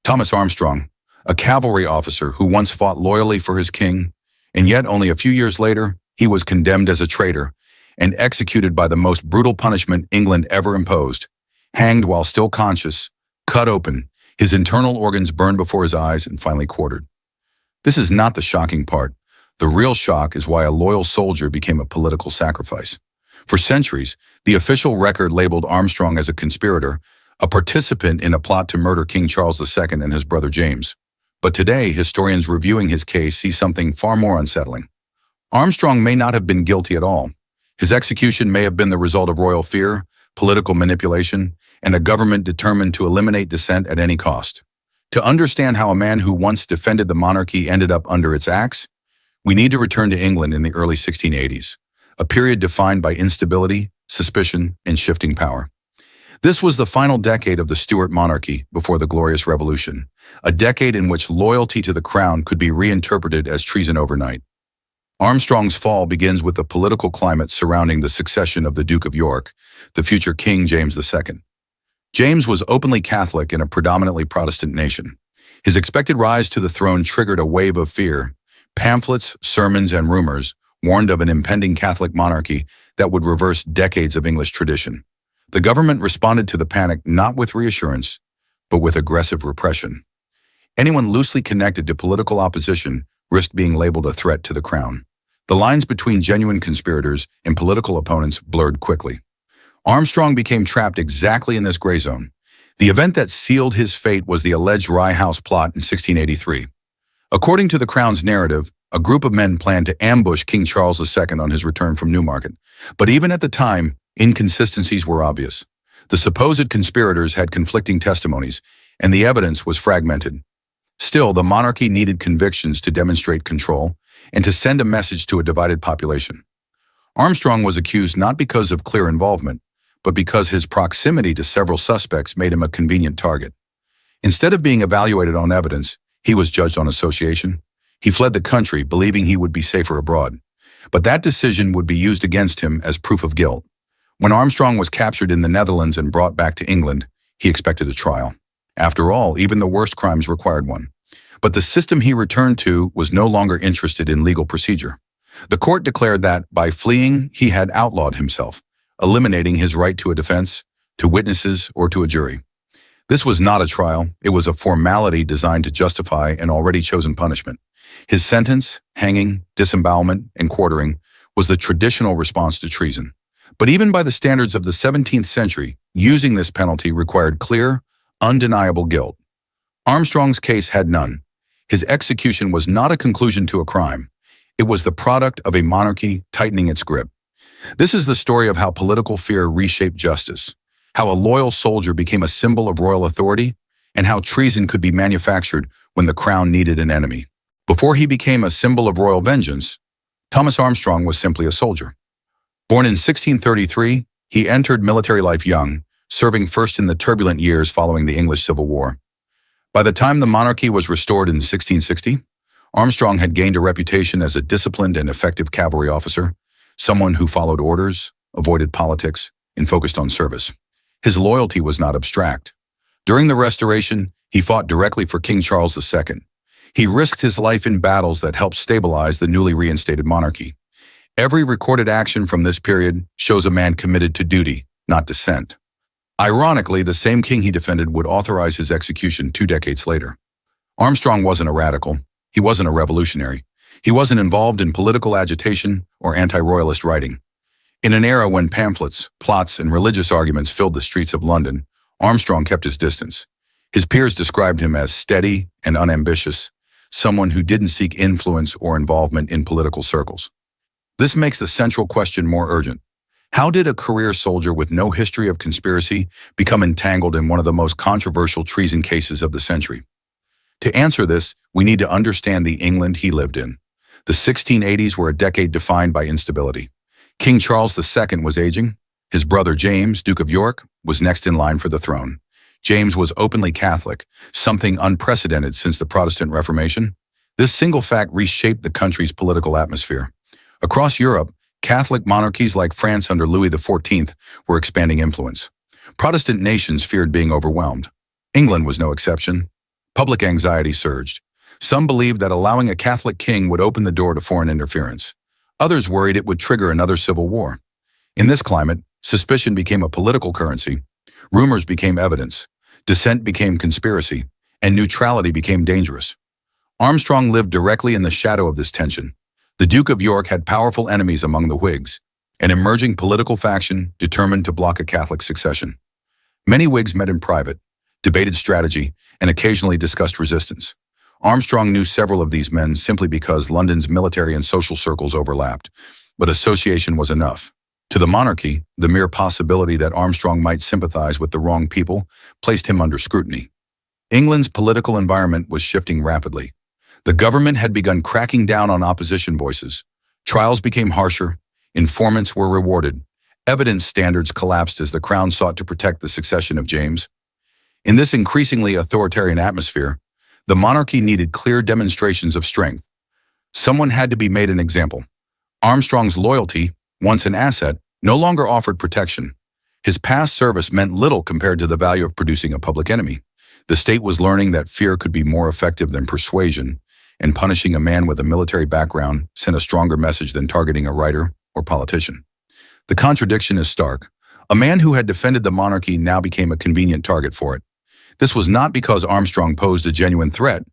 Thomas Armstrong, a cavalry officer who once fought loyally for his king, and yet only a few years later, he was condemned as a traitor and executed by the most brutal punishment England ever imposed. Hanged while still conscious, cut open, his internal organs burned before his eyes and finally quartered. This is not the shocking part. The real shock is why a loyal soldier became a political sacrifice. For centuries, the official record labeled Armstrong as a conspirator, a participant in a plot to murder King Charles II and his brother James. But today, historians reviewing his case see something far more unsettling. Armstrong may not have been guilty at all. His execution may have been the result of royal fear, political manipulation, and a government determined to eliminate dissent at any cost. To understand how a man who once defended the monarchy ended up under its axe, we need to return to England in the early 1680s, a period defined by instability, suspicion, and shifting power. This was the final decade of the Stuart monarchy before the Glorious Revolution, a decade in which loyalty to the crown could be reinterpreted as treason overnight. Armstrong's fall begins with the political climate surrounding the succession of the Duke of York, the future King James II. James was openly Catholic in a predominantly Protestant nation. His expected rise to the throne triggered a wave of fear. Pamphlets, sermons, and rumors warned of an impending Catholic monarchy that would reverse decades of English tradition. The government responded to the panic not with reassurance, but with aggressive repression. Anyone loosely connected to political opposition risked being labeled a threat to the crown. The lines between genuine conspirators and political opponents blurred quickly. Armstrong became trapped exactly in this gray zone. The event that sealed his fate was the alleged Rye House plot in 1683. According to the crown's narrative, a group of men planned to ambush King Charles II on his return from Newmarket. But even at the time, inconsistencies were obvious. The supposed conspirators had conflicting testimonies, and the evidence was fragmented. Still, the monarchy needed convictions to demonstrate control and to send a message to a divided population. Armstrong was accused not because of clear involvement, but because his proximity to several suspects made him a convenient target. Instead of being evaluated on evidence, he was judged on association. He fled the country, believing he would be safer abroad. But that decision would be used against him as proof of guilt. When Armstrong was captured in the Netherlands and brought back to England, he expected a trial. After all, even the worst crimes required one. But the system he returned to was no longer interested in legal procedure. The court declared that, by fleeing, he had outlawed himself, eliminating his right to a defense, to witnesses, or to a jury. This was not a trial. It was a formality designed to justify an already chosen punishment. His sentence, hanging, disembowelment, and quartering, was the traditional response to treason. But even by the standards of the 17th century, using this penalty required clear, undeniable guilt. Armstrong's case had none. His execution was not a conclusion to a crime. It was the product of a monarchy tightening its grip. This is the story of how political fear reshaped justice, how a loyal soldier became a symbol of royal authority, and how treason could be manufactured when the crown needed an enemy. Before he became a symbol of royal vengeance, Thomas Armstrong was simply a soldier. Born in 1633, he entered military life young, serving first in the turbulent years following the English Civil War. By the time the monarchy was restored in 1660, Armstrong had gained a reputation as a disciplined and effective cavalry officer, someone who followed orders, avoided politics, and focused on service. His loyalty was not abstract. During the Restoration, he fought directly for King Charles II. He risked his life in battles that helped stabilize the newly reinstated monarchy. Every recorded action from this period shows a man committed to duty, not dissent. Ironically, the same king he defended would authorize his execution 2 decades later. Armstrong wasn't a radical. He wasn't a revolutionary. He wasn't involved in political agitation or anti-royalist writing. In an era when pamphlets, plots, and religious arguments filled the streets of London, Armstrong kept his distance. His peers described him as steady and unambitious, someone who didn't seek influence or involvement in political circles. This makes the central question more urgent. How did a career soldier with no history of conspiracy become entangled in one of the most controversial treason cases of the century? To answer this, we need to understand the England he lived in. The 1680s were a decade defined by instability. King Charles II was aging. His brother James, Duke of York, was next in line for the throne. James was openly Catholic, something unprecedented since the Protestant Reformation. This single fact reshaped the country's political atmosphere. Across Europe, Catholic monarchies like France under Louis XIV were expanding influence. Protestant nations feared being overwhelmed. England was no exception. Public anxiety surged. Some believed that allowing a Catholic king would open the door to foreign interference. Others worried it would trigger another civil war. In this climate, suspicion became a political currency. Rumors became evidence. Dissent became conspiracy. And neutrality became dangerous. Armstrong lived directly in the shadow of this tension. The Duke of York had powerful enemies among the Whigs, an emerging political faction determined to block a Catholic succession. Many Whigs met in private, debated strategy, and occasionally discussed resistance. Armstrong knew several of these men simply because London's military and social circles overlapped, but association was enough. To the monarchy, the mere possibility that Armstrong might sympathize with the wrong people placed him under scrutiny. England's political environment was shifting rapidly. The government had begun cracking down on opposition voices. Trials became harsher, informants were rewarded, evidence standards collapsed as the Crown sought to protect the succession of James. In this increasingly authoritarian atmosphere, the monarchy needed clear demonstrations of strength. Someone had to be made an example. Armstrong's loyalty, once an asset, no longer offered protection. His past service meant little compared to the value of producing a public enemy. The state was learning that fear could be more effective than persuasion, and punishing a man with a military background sent a stronger message than targeting a writer or politician. The contradiction is stark. A man who had defended the monarchy now became a convenient target for it. This was not because Armstrong posed a genuine threat.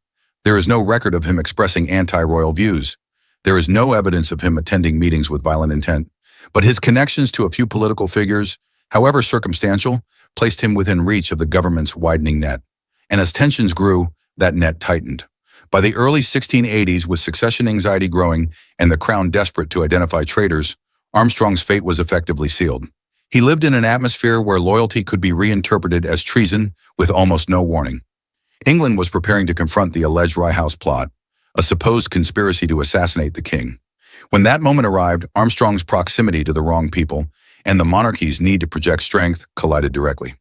There is no record of him expressing anti-royal views. There is no evidence of him attending meetings with violent intent. But his connections to a few political figures, however circumstantial, placed him within reach of the government's widening net. And as tensions grew, that net tightened. By the early 1680s, with succession anxiety growing and the Crown desperate to identify traitors, Armstrong's fate was effectively sealed. He lived in an atmosphere where loyalty could be reinterpreted as treason with almost no warning. England was preparing to confront the alleged Rye House plot, a supposed conspiracy to assassinate the king. When that moment arrived, Armstrong's proximity to the wrong people and the monarchy's need to project strength collided directly.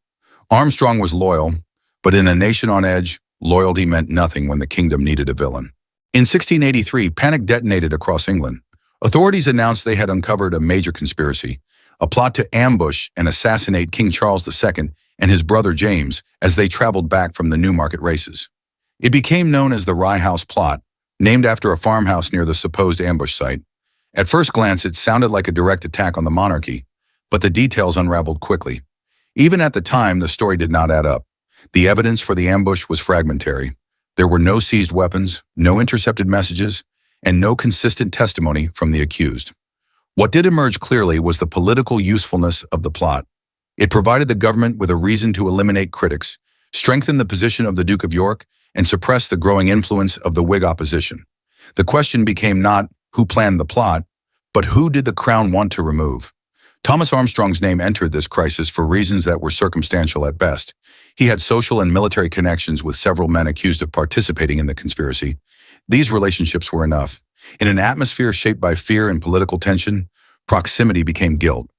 Armstrong was loyal, but in a nation on edge, loyalty meant nothing when the kingdom needed a villain. In 1683, panic detonated across England. Authorities announced they had uncovered a major conspiracy, a plot to ambush and assassinate King Charles II and his brother James as they traveled back from the Newmarket races. It became known as the Rye House plot, named after a farmhouse near the supposed ambush site. At first glance, it sounded like a direct attack on the monarchy, but the details unraveled quickly. Even at the time, the story did not add up. The evidence for the ambush was fragmentary. There were no seized weapons, no intercepted messages, and no consistent testimony from the accused. What did emerge clearly was the political usefulness of the plot. It provided the government with a reason to eliminate critics, strengthen the position of the Duke of York, and suppress the growing influence of the Whig opposition. The question became not who planned the plot, but who did the Crown want to remove? Thomas Armstrong's name entered this crisis for reasons that were circumstantial at best. He had social and military connections with several men accused of participating in the conspiracy. These relationships were enough. In an atmosphere shaped by fear and political tension, proximity became guilt.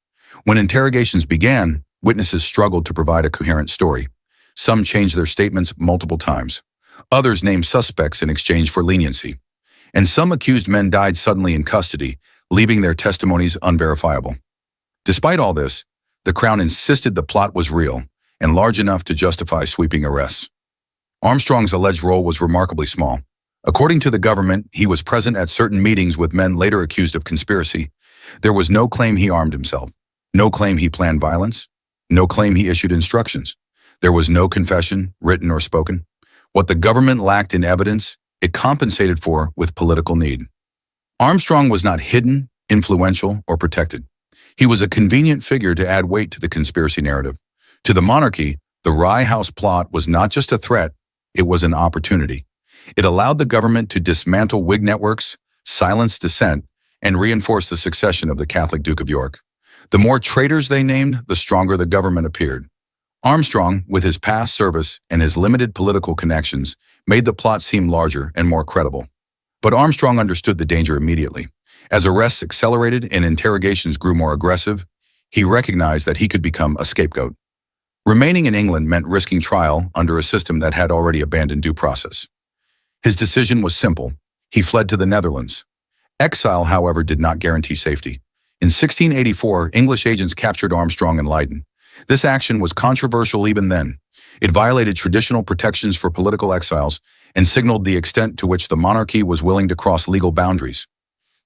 When interrogations began, witnesses struggled to provide a coherent story. Some changed their statements multiple times. Others named suspects in exchange for leniency. And some accused men died suddenly in custody, leaving their testimonies unverifiable. Despite all this, the Crown insisted the plot was real and large enough to justify sweeping arrests. Armstrong's alleged role was remarkably small. According to the government, he was present at certain meetings with men later accused of conspiracy. There was no claim he armed himself, no claim he planned violence, no claim he issued instructions. There was no confession, written or spoken. What the government lacked in evidence, it compensated for with political need. Armstrong was not hidden, influential, or protected. He was a convenient figure to add weight to the conspiracy narrative. To the monarchy, the Rye House plot was not just a threat, it was an opportunity. It allowed the government to dismantle Whig networks, silence dissent, and reinforce the succession of the Catholic Duke of York. The more traitors they named, the stronger the government appeared. Armstrong, with his past service and his limited political connections, made the plot seem larger and more credible. But Armstrong understood the danger immediately. As arrests accelerated and interrogations grew more aggressive, he recognized that he could become a scapegoat. Remaining in England meant risking trial under a system that had already abandoned due process. His decision was simple. He fled to the Netherlands. Exile, however, did not guarantee safety. In 1684, English agents captured Armstrong in Leiden. This action was controversial even then. It violated traditional protections for political exiles and signaled the extent to which the monarchy was willing to cross legal boundaries.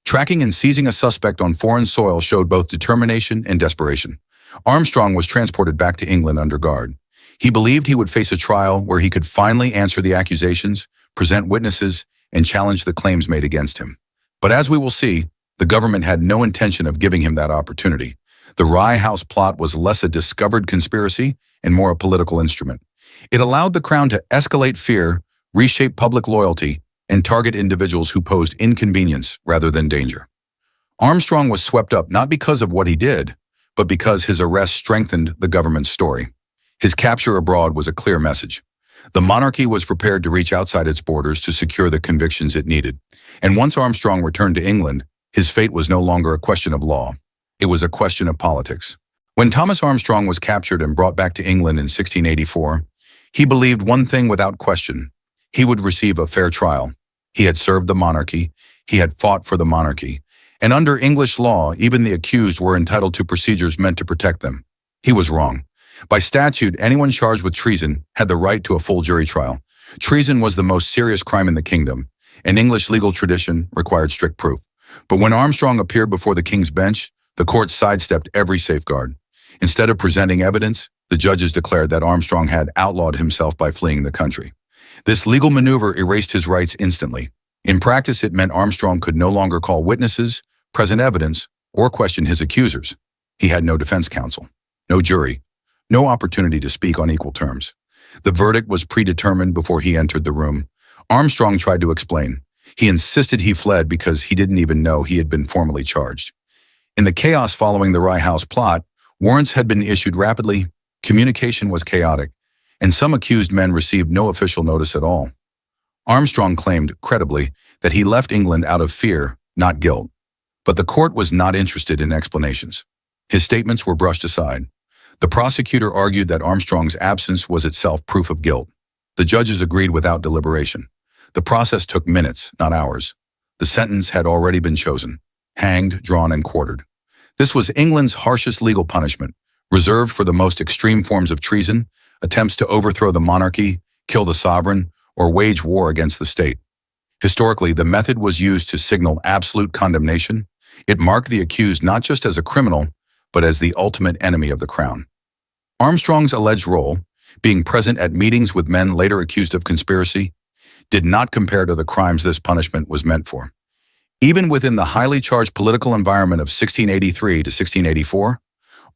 Tracking and seizing a suspect on foreign soil showed both determination and desperation. Armstrong was transported back to England under guard. He believed he would face a trial where he could finally answer the accusations, present witnesses, and challenge the claims made against him. But as we will see, the government had no intention of giving him that opportunity. The Rye House plot was less a discovered conspiracy and more a political instrument. It allowed the Crown to escalate fear, reshape public loyalty, and target individuals who posed inconvenience rather than danger. Armstrong was swept up not because of what he did, but because his arrest strengthened the government's story. His capture abroad was a clear message. The monarchy was prepared to reach outside its borders to secure the convictions it needed. And once Armstrong returned to England, his fate was no longer a question of law. It was a question of politics. When Thomas Armstrong was captured and brought back to England in 1684, he believed one thing without question. He would receive a fair trial. He had served the monarchy. He had fought for the monarchy. And under English law, even the accused were entitled to procedures meant to protect them. He was wrong. By statute, anyone charged with treason had the right to a full jury trial. Treason was the most serious crime in the kingdom, and English legal tradition required strict proof. But when Armstrong appeared before the king's bench, the court sidestepped every safeguard. Instead of presenting evidence, the judges declared that Armstrong had outlawed himself by fleeing the country. This legal maneuver erased his rights instantly. In practice, it meant Armstrong could no longer call witnesses, present evidence, or question his accusers. He had no defense counsel, no jury, no opportunity to speak on equal terms. The verdict was predetermined before he entered the room. Armstrong tried to explain. He insisted he fled because he didn't even know he had been formally charged. In the chaos following the Rye House plot, warrants had been issued rapidly, communication was chaotic, and some accused men received no official notice at all. Armstrong claimed, credibly, that he left England out of fear, not guilt. But the court was not interested in explanations. His statements were brushed aside. The prosecutor argued that Armstrong's absence was itself proof of guilt. The judges agreed without deliberation. The process took minutes, not hours. The sentence had already been chosen: hanged, drawn, and quartered. This was England's harshest legal punishment, reserved for the most extreme forms of treason, attempts to overthrow the monarchy, kill the sovereign, or wage war against the state. Historically, the method was used to signal absolute condemnation. It marked the accused not just as a criminal, but as the ultimate enemy of the crown. Armstrong's alleged role, being present at meetings with men later accused of conspiracy, did not compare to the crimes this punishment was meant for. Even within the highly charged political environment of 1683 to 1684,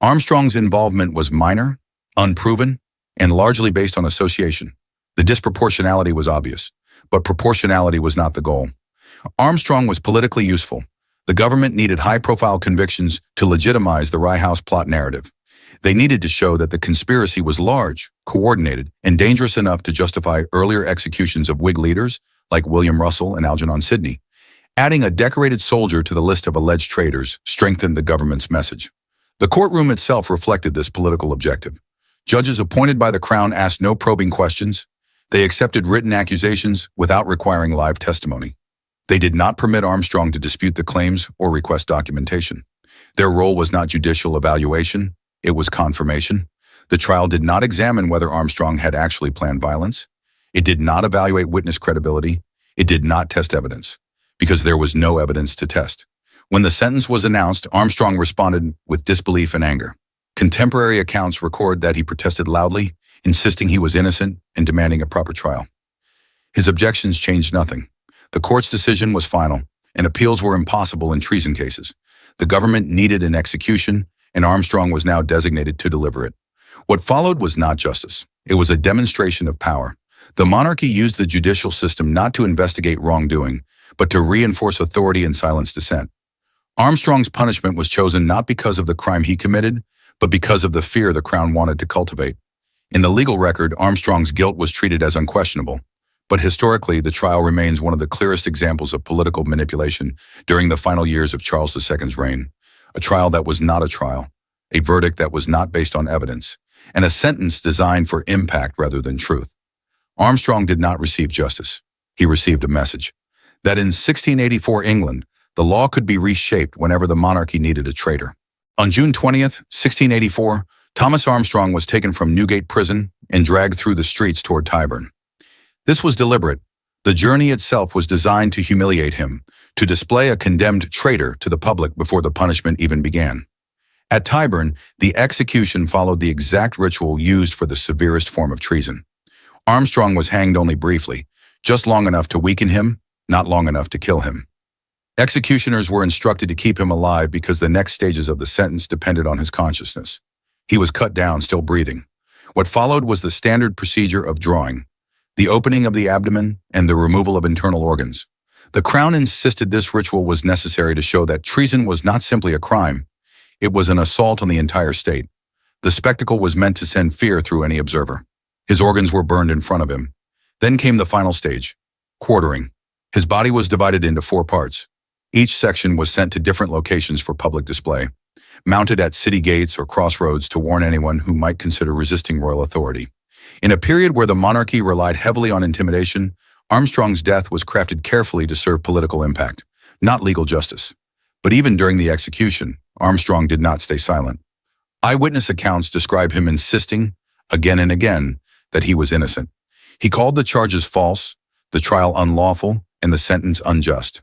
Armstrong's involvement was minor, unproven, and largely based on association. The disproportionality was obvious, but proportionality was not the goal. Armstrong was politically useful. The government needed high-profile convictions to legitimize the Rye House plot narrative. They needed to show that the conspiracy was large, coordinated, and dangerous enough to justify earlier executions of Whig leaders like William Russell and Algernon Sidney. Adding a decorated soldier to the list of alleged traitors strengthened the government's message. The courtroom itself reflected this political objective. Judges appointed by the Crown asked no probing questions. They accepted written accusations without requiring live testimony. They did not permit Armstrong to dispute the claims or request documentation. Their role was not judicial evaluation, it was confirmation. The trial did not examine whether Armstrong had actually planned violence. It did not evaluate witness credibility. It did not test evidence, because there was no evidence to test. When the sentence was announced, Armstrong responded with disbelief and anger. Contemporary accounts record that he protested loudly, insisting he was innocent and demanding a proper trial. His objections changed nothing. The court's decision was final, and appeals were impossible in treason cases. The government needed an execution, and Armstrong was now designated to deliver it. What followed was not justice. It was a demonstration of power. The monarchy used the judicial system not to investigate wrongdoing, but to reinforce authority and silence dissent. Armstrong's punishment was chosen not because of the crime he committed, but because of the fear the Crown wanted to cultivate. In the legal record, Armstrong's guilt was treated as unquestionable. But historically, the trial remains one of the clearest examples of political manipulation during the final years of Charles II's reign. A trial that was not a trial, a verdict that was not based on evidence, and a sentence designed for impact rather than truth. Armstrong did not receive justice. He received a message that in 1684 England, the law could be reshaped whenever the monarchy needed a traitor. On June 20th, 1684, Thomas Armstrong was taken from Newgate Prison and dragged through the streets toward Tyburn. This was deliberate. The journey itself was designed to humiliate him, to display a condemned traitor to the public before the punishment even began. At Tyburn, the execution followed the exact ritual used for the severest form of treason. Armstrong was hanged only briefly, just long enough to weaken him, not long enough to kill him. Executioners were instructed to keep him alive because the next stages of the sentence depended on his consciousness. He was cut down, still breathing. What followed was the standard procedure of drawing, the opening of the abdomen, and the removal of internal organs. The Crown insisted this ritual was necessary to show that treason was not simply a crime, it was an assault on the entire state. The spectacle was meant to send fear through any observer. His organs were burned in front of him. Then came the final stage, quartering. His body was divided into 4 parts. Each section was sent to different locations for public display, mounted at city gates or crossroads to warn anyone who might consider resisting royal authority. In a period where the monarchy relied heavily on intimidation, Armstrong's death was crafted carefully to serve political impact, not legal justice. But even during the execution, Armstrong did not stay silent. Eyewitness accounts describe him insisting, again and again, that he was innocent. He called the charges false, the trial unlawful, and the sentence unjust.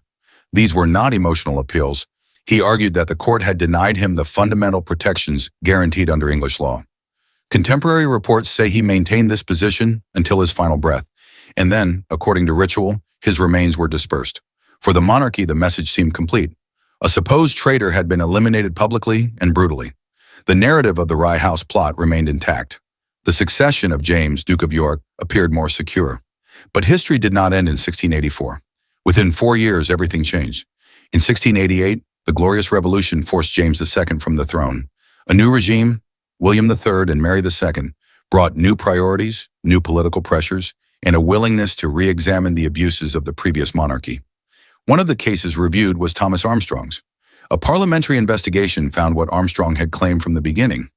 These were not emotional appeals. He argued that the court had denied him the fundamental protections guaranteed under English law. Contemporary reports say he maintained this position until his final breath, and then, according to ritual, his remains were dispersed. For the monarchy, the message seemed complete. A supposed traitor had been eliminated publicly and brutally. The narrative of the Rye House plot remained intact. The succession of James, Duke of York, appeared more secure. But history did not end in 1684. Within 4 years, everything changed. In 1688, the Glorious Revolution forced James II from the throne. A new regime, William III and Mary II, brought new priorities, new political pressures, and a willingness to re-examine the abuses of the previous monarchy. One of the cases reviewed was Thomas Armstrong's. A parliamentary investigation found what Armstrong had claimed from the beginning.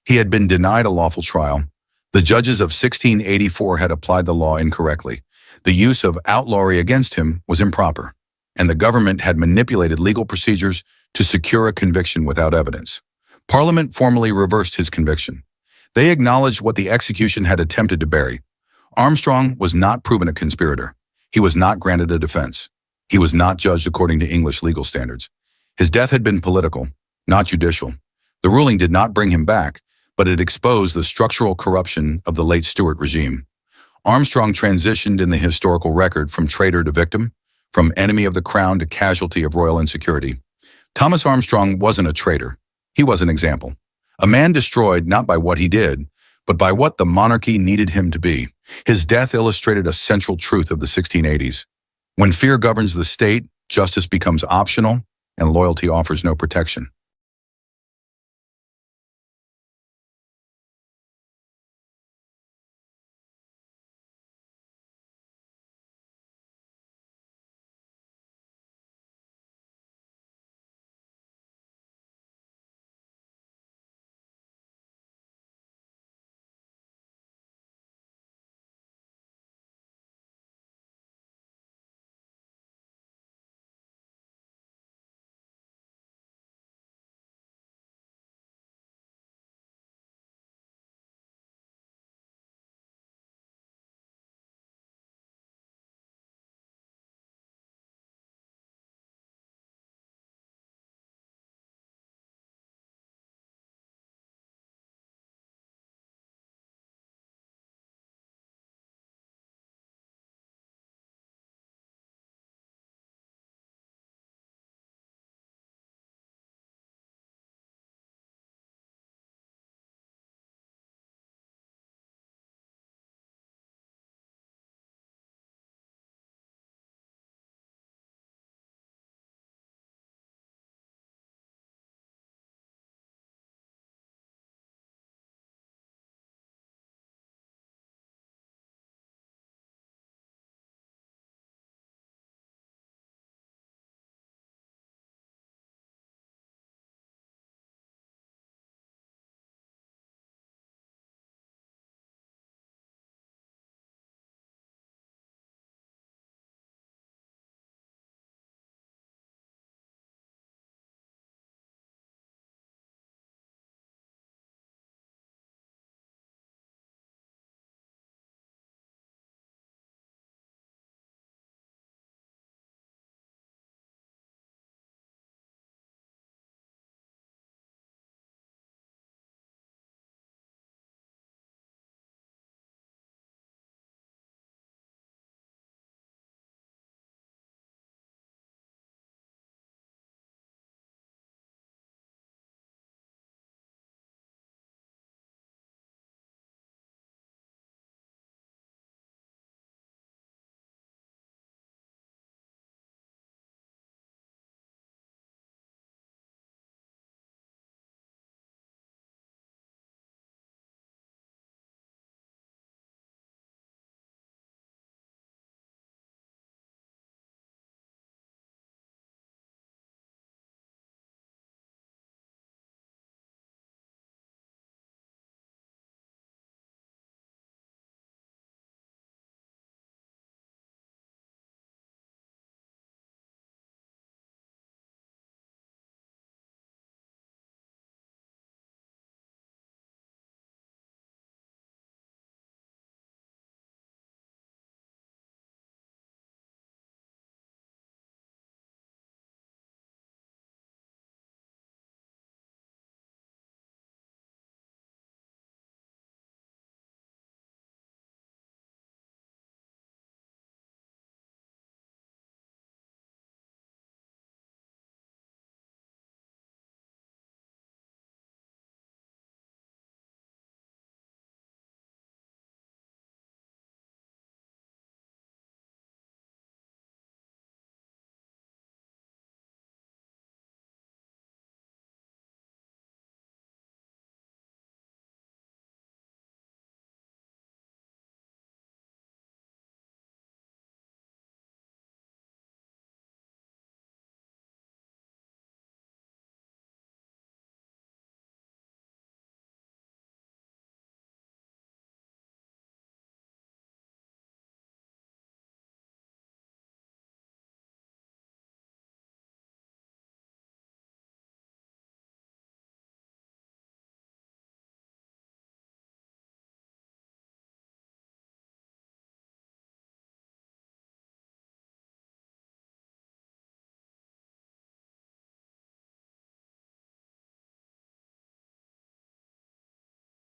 He had been denied a lawful trial. The judges of 1684 had applied the law incorrectly. The use of outlawry against him was improper, and the government had manipulated legal procedures to secure a conviction without evidence. Parliament formally reversed his conviction. They acknowledged what the execution had attempted to bury. Armstrong was not proven a conspirator. He was not granted a defense. He was not judged according to English legal standards. His death had been political, not judicial. The ruling did not bring him back, but it exposed the structural corruption of the late Stuart regime. Armstrong transitioned in the historical record from traitor to victim, from enemy of the crown to casualty of royal insecurity. Thomas Armstrong wasn't a traitor. He was an example. A man destroyed not by what he did, but by what the monarchy needed him to be. His death illustrated a central truth of the 1680s. When fear governs the state, justice becomes optional, and loyalty offers no protection.